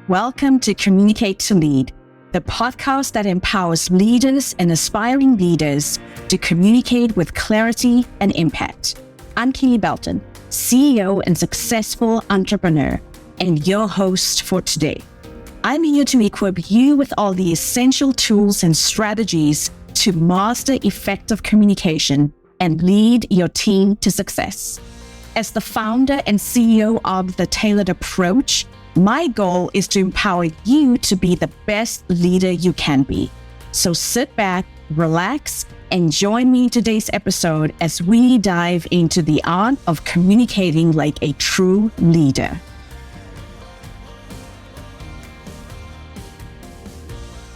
Welcome to Communicate to Lead, the podcast that empowers leaders and aspiring leaders to communicate with clarity and impact. I'm Kele Belton, CEO and successful entrepreneur, and your host for today. I'm here to equip you with all the essential tools and strategies to master effective communication and lead your team to success. As the founder and CEO of The Tailored Approach, my goal is to empower you to be the best leader you can be. So sit back, relax, and join me in today's episode as we dive into the art of communicating like a true leader.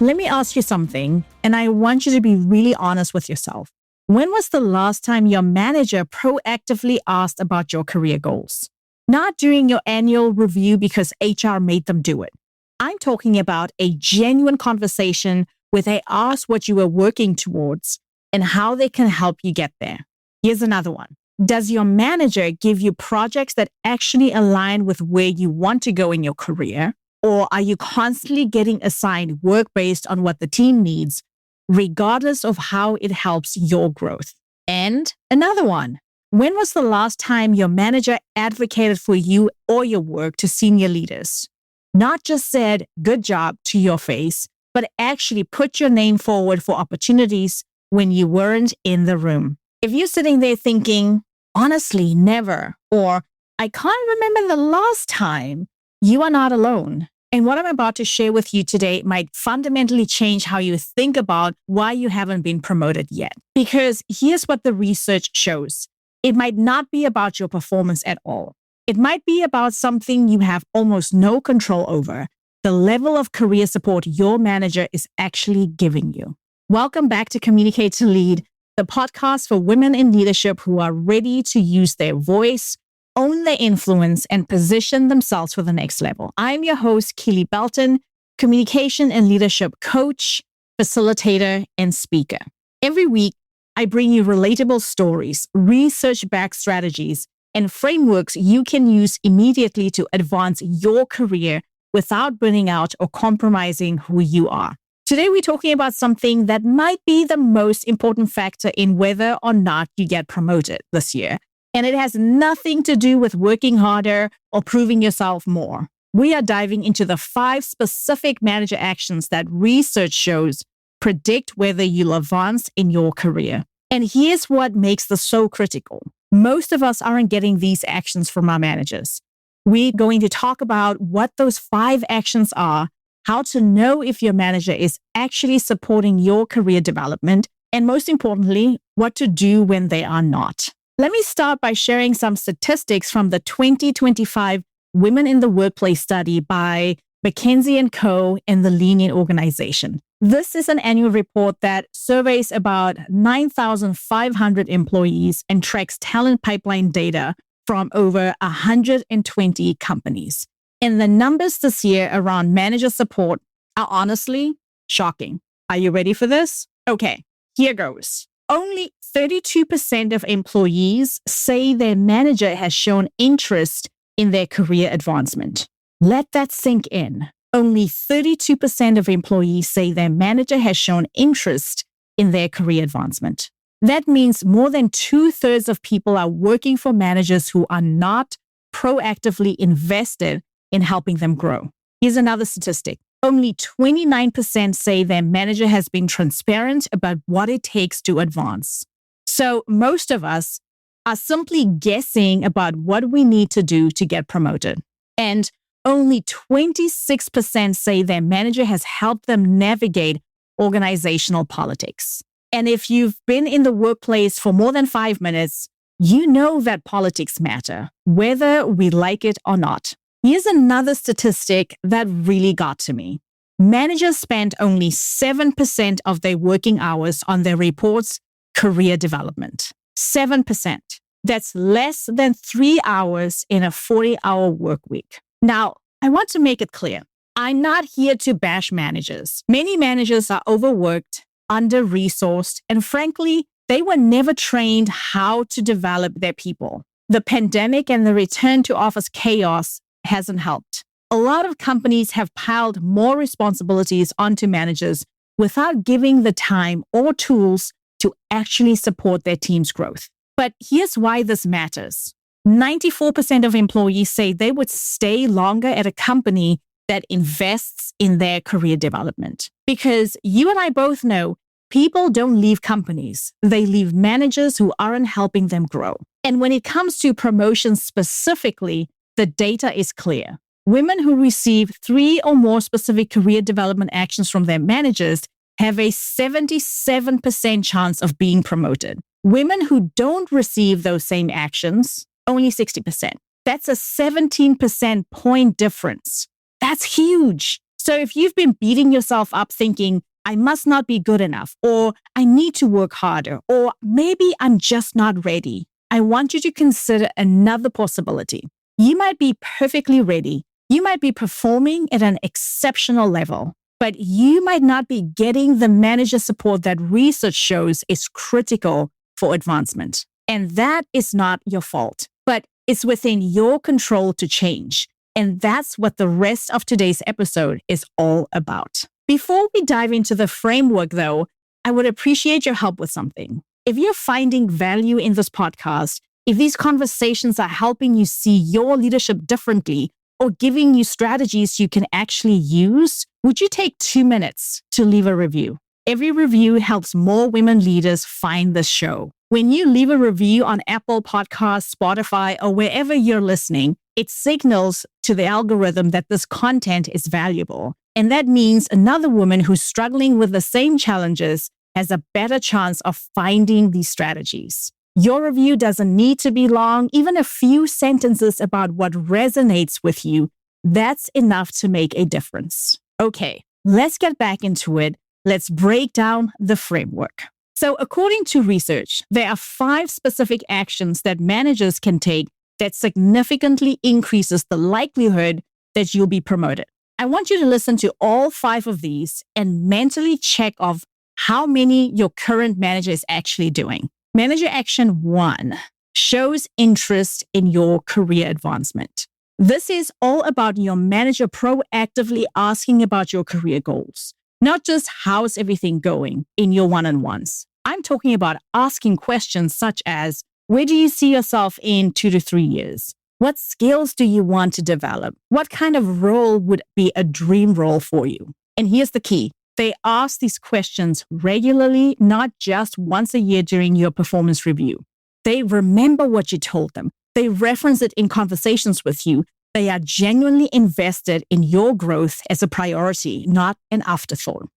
Let me ask you something, and I want you to be really honest with yourself. When was the last time your manager proactively asked about your career goals? Not during your annual review because HR made them do it. I'm talking about a genuine conversation where they ask what you are working towards and how they can help you get there. Here's another one. Does your manager give you projects that actually align with where you want to go in your career? Or are you constantly getting assigned work based on what the team needs, regardless of how it helps your growth? And another one. When was the last time your manager advocated for you or your work to senior leaders? Not just said, good job to your face, but actually put your name forward for opportunities when you weren't in the room. If you're sitting there thinking, honestly, never, or I can't remember the last time, you are not alone. And what I'm about to share with you today might fundamentally change how you think about why you haven't been promoted yet. Because here's what the research shows. It might not be about your performance at all. It might be about something you have almost no control over, the level of career support your manager is actually giving you. Welcome back to Communicate to Lead, the podcast for women in leadership who are ready to use their voice, own their influence, and position themselves for the next level. I'm your host, Kele Belton, communication and leadership coach, facilitator, and speaker. Every week, I bring you relatable stories, research-backed strategies, and frameworks you can use immediately to advance your career without burning out or compromising who you are. Today, we're talking about something that might be the most important factor in whether or not you get promoted this year. And it has nothing to do with working harder or proving yourself more. We are diving into the 5 specific manager actions that research shows predict whether you'll advance in your career. And here's what makes this so critical. Most of us aren't getting these actions from our managers. We're going to talk about what those 5 actions are, how to know if your manager is actually supporting your career development, and most importantly, what to do when they are not. Let me start by sharing some statistics from the 2025 Women in the Workplace study by McKinsey & Co. and the Lean In organization. This is an annual report that surveys about 9,500 employees and tracks talent pipeline data from over 120 companies. And the numbers this year around manager support are honestly shocking. Are you ready for this? Okay, here goes. Only 32% of employees say their manager has shown interest in their career advancement. Let that sink in. Only 32% of employees say their manager has shown interest in their career advancement. That means more than 2/3 of people are working for managers who are not proactively invested in helping them grow. Here's another statistic. Only 29% say their manager has been transparent about what it takes to advance. So most of us are simply guessing about what we need to do to get promoted. And only 26% say their manager has helped them navigate organizational politics. And if you've been in the workplace for more than 5 minutes, you know that politics matter, whether we like it or not. Here's another statistic that really got to me. Managers spend only 7% of their working hours on their report's career development. 7%. That's less than 3 hours in a 40-hour work week. Now, I want to make it clear. I'm not here to bash managers. Many managers are overworked, under-resourced, and frankly, they were never trained how to develop their people. The pandemic and the return to office chaos hasn't helped. A lot of companies have piled more responsibilities onto managers without giving the time or tools to actually support their team's growth. But here's why this matters. 94% of employees say they would stay longer at a company that invests in their career development. Because you and I both know people don't leave companies. They leave managers who aren't helping them grow. And when it comes to promotions specifically, the data is clear. Women who receive 3 or more specific career development actions from their managers have a 77% chance of being promoted. Women who don't receive those same actions, only 60%. That's a 17% point difference. That's huge. So if you've been beating yourself up thinking, I must not be good enough, or I need to work harder, or maybe I'm just not ready, I want you to consider another possibility. You might be perfectly ready. You might be performing at an exceptional level, but you might not be getting the manager support that research shows is critical for advancement. And that is not your fault, but it's within your control to change. And that's what the rest of today's episode is all about. Before we dive into the framework, though, I would appreciate your help with something. If you're finding value in this podcast, if these conversations are helping you see your leadership differently or giving you strategies you can actually use, would you take 2 minutes to leave a review? Every review helps more women leaders find the show. When you leave a review on Apple Podcasts, Spotify, or wherever you're listening, it signals to the algorithm that this content is valuable. And that means another woman who's struggling with the same challenges has a better chance of finding these strategies. Your review doesn't need to be long, even a few sentences about what resonates with you. That's enough to make a difference. Okay, let's get back into it. Let's break down the framework. So according to research, there are 5 specific actions that managers can take that significantly increases the likelihood that you'll be promoted. I want you to listen to all 5 of these and mentally check off how many your current manager is actually doing. Manager action 1 shows interest in your career advancement. This is all about your manager proactively asking about your career goals, not just how's everything going in your one-on-ones. I'm talking about asking questions such as, where do you see yourself in 2 to 3 years? What skills do you want to develop? What kind of role would be a dream role for you? And here's the key. They ask these questions regularly, not just once a year during your performance review. They remember what you told them. They reference it in conversations with you. They are genuinely invested in your growth as a priority, not an afterthought.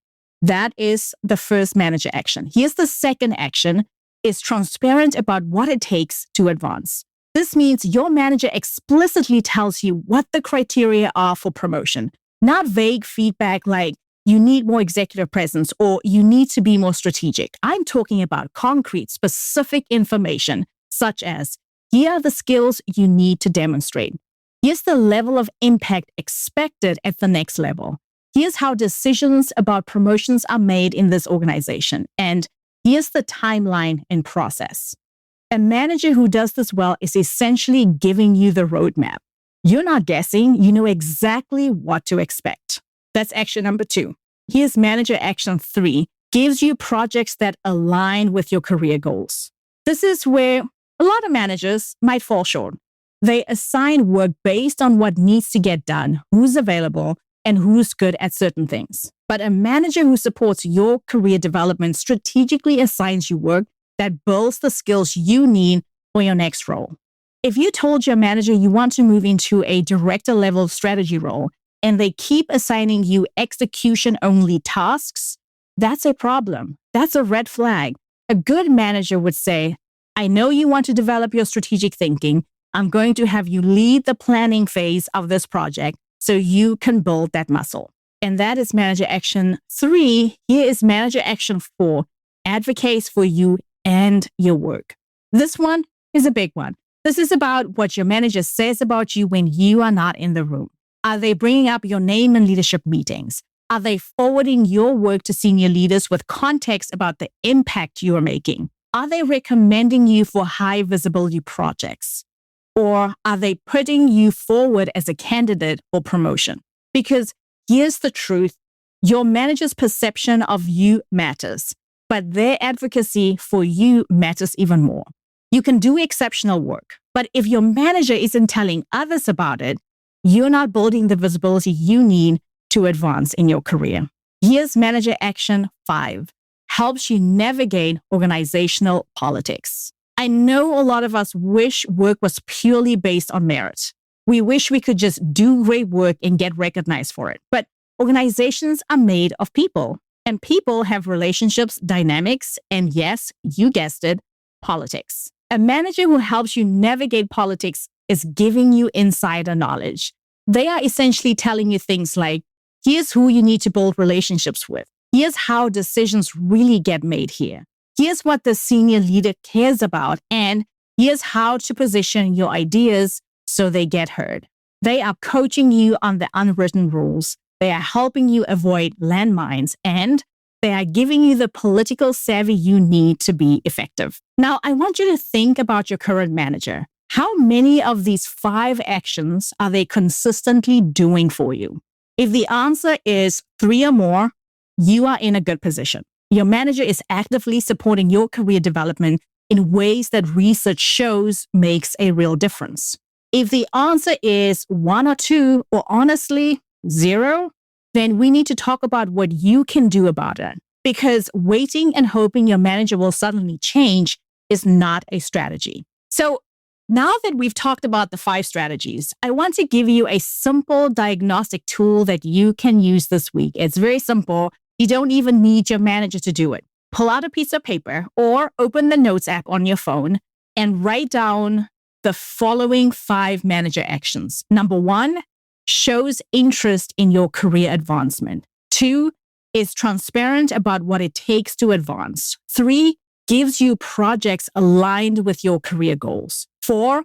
That is the first manager action. Here's the second action, is transparent about what it takes to advance. This means your manager explicitly tells you what the criteria are for promotion, not vague feedback like you need more executive presence or you need to be more strategic. I'm talking about concrete, specific information, such as here are the skills you need to demonstrate. Here's the level of impact expected at the next level. Here's how decisions about promotions are made in this organization. And here's the timeline and process. A manager who does this well is essentially giving you the roadmap. You're not guessing, you know exactly what to expect. That's action number 2. Here's manager action 3, gives you projects that align with your career goals. This is where a lot of managers might fall short. They assign work based on what needs to get done, who's available, and who's good at certain things. But a manager who supports your career development strategically assigns you work that builds the skills you need for your next role. If you told your manager you want to move into a director level strategy role and they keep assigning you execution-only tasks, that's a problem. That's a red flag. A good manager would say, I know you want to develop your strategic thinking. I'm going to have you lead the planning phase of this project so you can build that muscle. And that is manager action 3. Here is manager action 4, advocates for you and your work. This one is a big one. This is about what your manager says about you when you are not in the room. Are they bringing up your name in leadership meetings? Are they forwarding your work to senior leaders with context about the impact you are making? Are they recommending you for high visibility projects? Or are they putting you forward as a candidate for promotion? Because here's the truth. Your manager's perception of you matters, but their advocacy for you matters even more. You can do exceptional work, but if your manager isn't telling others about it, you're not building the visibility you need to advance in your career. Here's manager action 5. Helps you navigate organizational politics. I know a lot of us wish work was purely based on merit. We wish we could just do great work and get recognized for it. But organizations are made of people, and people have relationships, dynamics, and yes, you guessed it, politics. A manager who helps you navigate politics is giving you insider knowledge. They are essentially telling you things like, here's who you need to build relationships with. Here's how decisions really get made here. Here's what the senior leader cares about, and here's how to position your ideas so they get heard. They are coaching you on the unwritten rules. They are helping you avoid landmines, and they are giving you the political savvy you need to be effective. Now, I want you to think about your current manager. How many of these 5 actions are they consistently doing for you? If the answer is 3 or more, you are in a good position. Your manager is actively supporting your career development in ways that research shows makes a real difference. If the answer is 1 or 2, or honestly, 0, then we need to talk about what you can do about it. Because waiting and hoping your manager will suddenly change is not a strategy. So now that we've talked about the 5 strategies, I want to give you a simple diagnostic tool that you can use this week. It's very simple. You don't even need your manager to do it. Pull out a piece of paper or open the Notes app on your phone and write down the following 5 manager actions. Number 1, shows interest in your career advancement. 2, is transparent about what it takes to advance. 3, gives you projects aligned with your career goals. 4,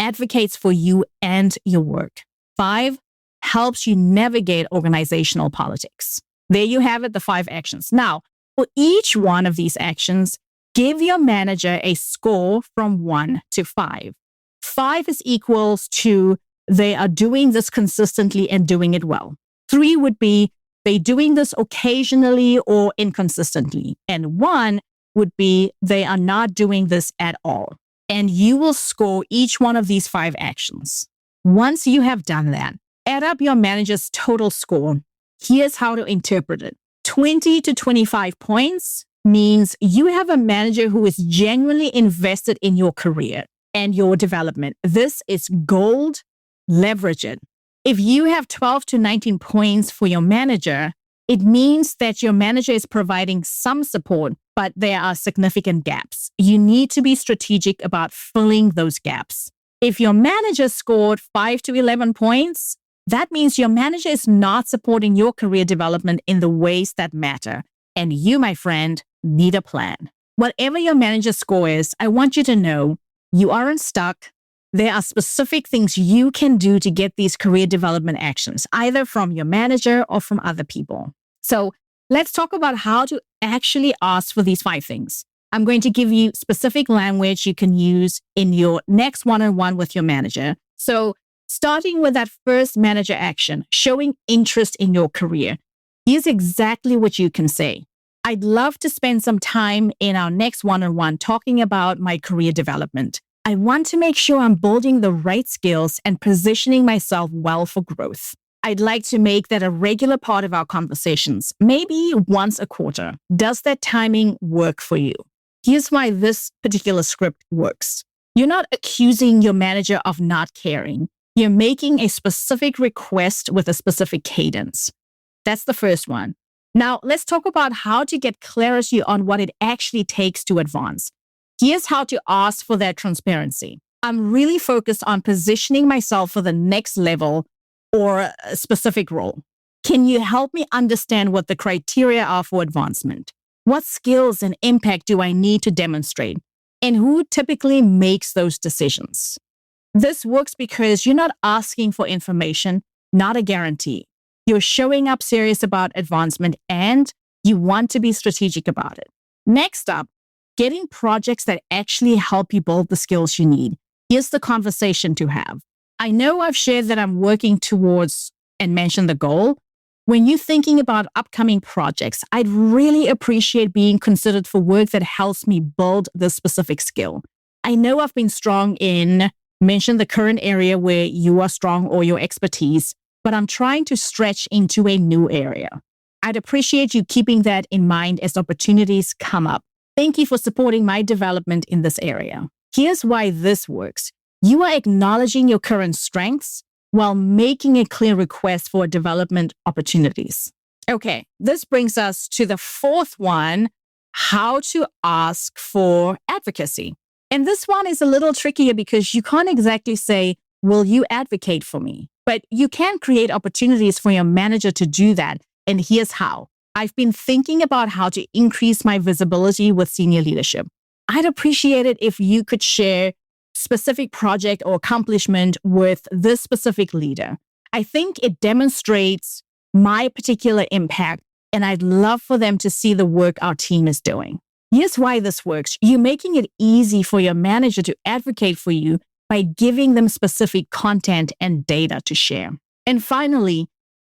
advocates for you and your work. 5, helps you navigate organizational politics. There you have it, the 5 actions. Now, for each one of these actions, give your manager a score from 1 to 5. 5 is equals to they are doing this consistently and doing it well. 3 would be they doing this occasionally or inconsistently. And 1 would be they are not doing this at all. And you will score each one of these 5 actions. Once you have done that, add up your manager's total score. Here's how to interpret it. 20 to 25 points means you have a manager who is genuinely invested in your career and your development. This is gold. Leverage it. If you have 12 to 19 points for your manager, it means that your manager is providing some support, but there are significant gaps. You need to be strategic about filling those gaps. If your manager scored 5 to 11 points, that means your manager is not supporting your career development in the ways that matter. And you, my friend, need a plan. Whatever your manager's score is, I want you to know you aren't stuck. There are specific things you can do to get these career development actions, either from your manager or from other people. So let's talk about how to actually ask for these 5 things. I'm going to give you specific language you can use in your next one-on-one with your manager. So starting with that first manager action, showing interest in your career, here's exactly what you can say. I'd love to spend some time in our next one-on-one talking about my career development. I want to make sure I'm building the right skills and positioning myself well for growth. I'd like to make that a regular part of our conversations, maybe once a quarter. Does that timing work for you? Here's why this particular script works. You're not accusing your manager of not caring. You're making a specific request with a specific cadence. That's the first one. Now, let's talk about how to get clarity on what it actually takes to advance. Here's how to ask for that transparency. I'm really focused on positioning myself for the next level or a specific role. Can you help me understand what the criteria are for advancement? What skills and impact do I need to demonstrate? And who typically makes those decisions? This works because you're not asking for information, not a guarantee. You're showing up serious about advancement and you want to be strategic about it. Next up, getting projects that actually help you build the skills you need. Here's the conversation to have. I know I've shared that I'm working towards and mentioned the goal. When you're thinking about upcoming projects, I'd really appreciate being considered for work that helps me build this specific skill. I know I've been strong in, mention the current area where you are strong or your expertise, but I'm trying to stretch into a new area. I'd appreciate you keeping that in mind as opportunities come up. Thank you for supporting my development in this area. Here's why this works. You are acknowledging your current strengths while making a clear request for development opportunities. Okay, this brings us to the fourth one, how to ask for advocacy. And this one is a little trickier because you can't exactly say, will you advocate for me? But you can create opportunities for your manager to do that. And here's how. I've been thinking about how to increase my visibility with senior leadership. I'd appreciate it if you could share specific project or accomplishment with this specific leader. I think it demonstrates my particular impact, and I'd love for them to see the work our team is doing. Here's why this works. You're making it easy for your manager to advocate for you by giving them specific content and data to share. And finally,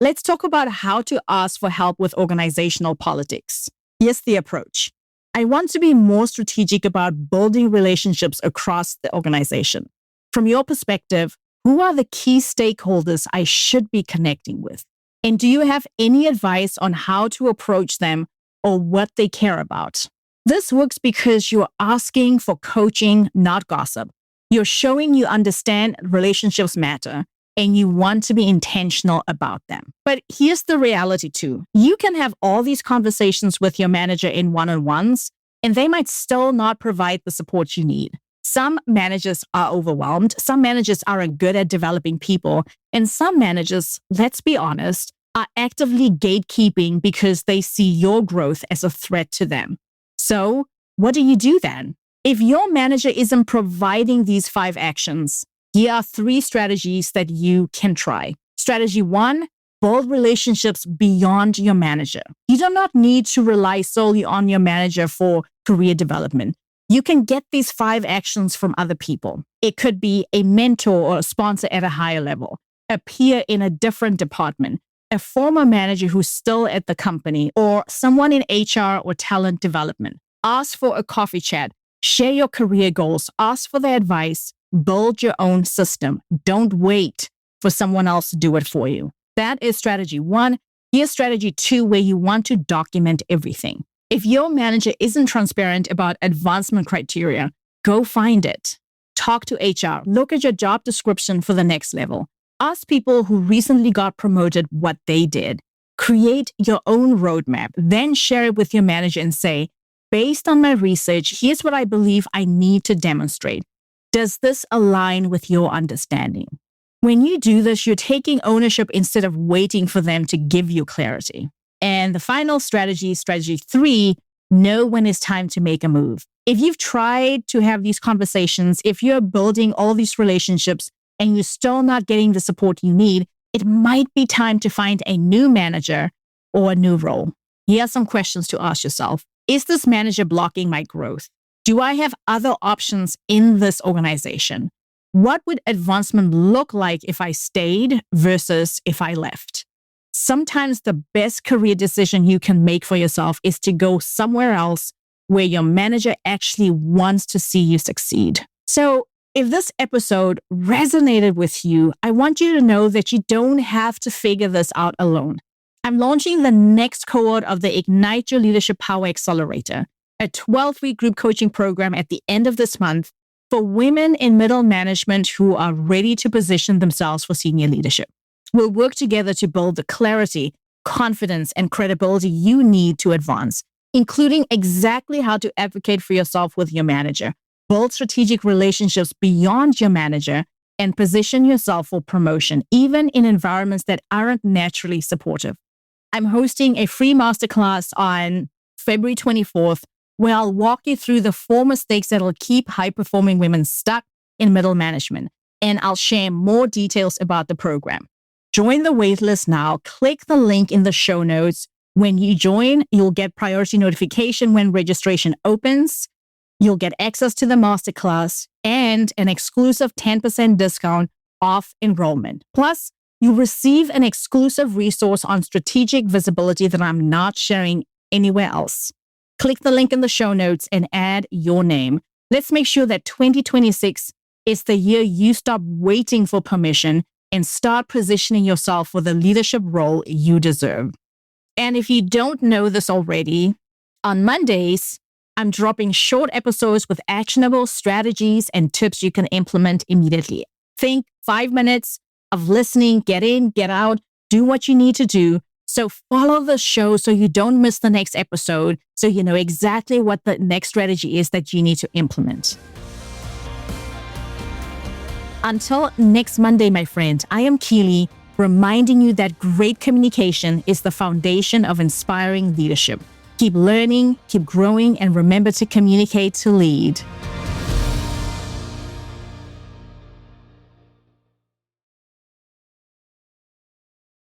let's talk about how to ask for help with organizational politics. Here's the approach. I want to be more strategic about building relationships across the organization. From your perspective, who are the key stakeholders I should be connecting with? And do you have any advice on how to approach them or what they care about? This works because you're asking for coaching, not gossip. You're showing you understand relationships matter and you want to be intentional about them. But here's the reality too. You can have all these conversations with your manager in one-on-ones, and they might still not provide the support you need. Some managers are overwhelmed. Some managers aren't good at developing people. And some managers, let's be honest, are actively gatekeeping because they see your growth as a threat to them. So what do you do then? If your manager isn't providing these 5 actions, here are 3 strategies that you can try. Strategy 1, build relationships beyond your manager. You do not need to rely solely on your manager for career development. You can get these 5 actions from other people. It could be a mentor or a sponsor at a higher level, a peer in a different department, a former manager who's still at the company, or someone in HR or talent development. Ask for a coffee chat. Share your career goals. Ask for their advice. Build your own system. Don't wait for someone else to do it for you. That is strategy 1. Here's strategy 2, where you want to document everything. If your manager isn't transparent about advancement criteria, go find it. Talk to HR. Look at your job description for the next level. Ask people who recently got promoted what they did. Create your own roadmap. Then share it with your manager and say, based on my research, here's what I believe I need to demonstrate. Does this align with your understanding? When you do this, you're taking ownership instead of waiting for them to give you clarity. And the final strategy, strategy 3, know when it's time to make a move. If you've tried to have these conversations, if you're building all these relationships and you're still not getting the support you need, it might be time to find a new manager or a new role. Here are some questions to ask yourself. Is this manager blocking my growth? Do I have other options in this organization? What would advancement look like if I stayed versus if I left? Sometimes the best career decision you can make for yourself is to go somewhere else where your manager actually wants to see you succeed. So if this episode resonated with you, I want you to know that you don't have to figure this out alone. I'm launching the next cohort of the Ignite Your Leadership Power Accelerator, a 12-week group coaching program at the end of this month for women in middle management who are ready to position themselves for senior leadership. We'll work together to build the clarity, confidence, and credibility you need to advance, including exactly how to advocate for yourself with your manager, build strategic relationships beyond your manager, and position yourself for promotion, even in environments that aren't naturally supportive. I'm hosting a free masterclass on February 24th, where I'll walk you through the 4 mistakes that'll keep high-performing women stuck in middle management, and I'll share more details about the program. Join the waitlist now. Click the link in the show notes. When you join, you'll get priority notification when registration opens. You'll get access to the masterclass and an exclusive 10% discount off enrollment. Plus, you'll receive an exclusive resource on strategic visibility that I'm not sharing anywhere else. Click the link in the show notes and add your name. Let's make sure that 2026 is the year you stop waiting for permission and start positioning yourself for the leadership role you deserve. And if you don't know this already, on Mondays, I'm dropping short episodes with actionable strategies and tips you can implement immediately. Think 5 minutes of listening, get in, get out, do what you need to do. So follow the show so you don't miss the next episode, so you know exactly what the next strategy is that you need to implement. Until next Monday, my friend, I am Kele, reminding you that great communication is the foundation of inspiring leadership. Keep learning, keep growing, and remember to communicate to lead.